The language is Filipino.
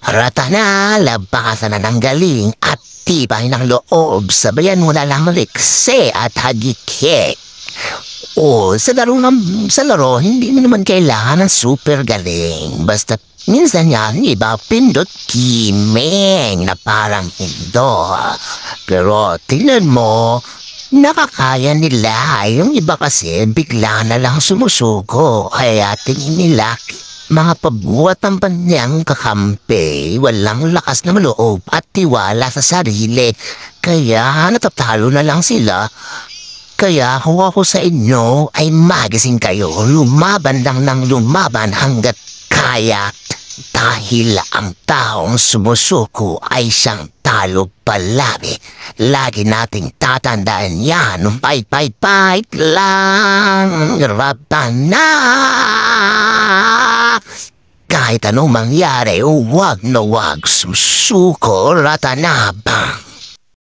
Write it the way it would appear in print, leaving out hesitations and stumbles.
Rata na, labasan na ng galing at tibay ng loob. Sabayan mo na lang likse at hagikik. O, sa laro, hindi mo naman kailangan ng super galing. Basta minsan yan, iba pindot kimeng na parang indo. Pero tingnan mo, nakakaya nila. Yung iba kasi bigla na lang sumusuko. Kaya tingin nila mga pabuhat ng panyang kakampi, walang lakas na maloob at tiwala sa sarili. Kaya natatalo na lang sila. Kaya kung ako sa inyo ay magising kayo, lumaban lang ng lumaban hanggat kaya. Dahil ang taong sumusuko ay siyang talo palagi. Lagi nating tatandaan yan. Fight lang. Raban na. Kahit anong mangyari, huwag na huwag susuko, Ratanabang.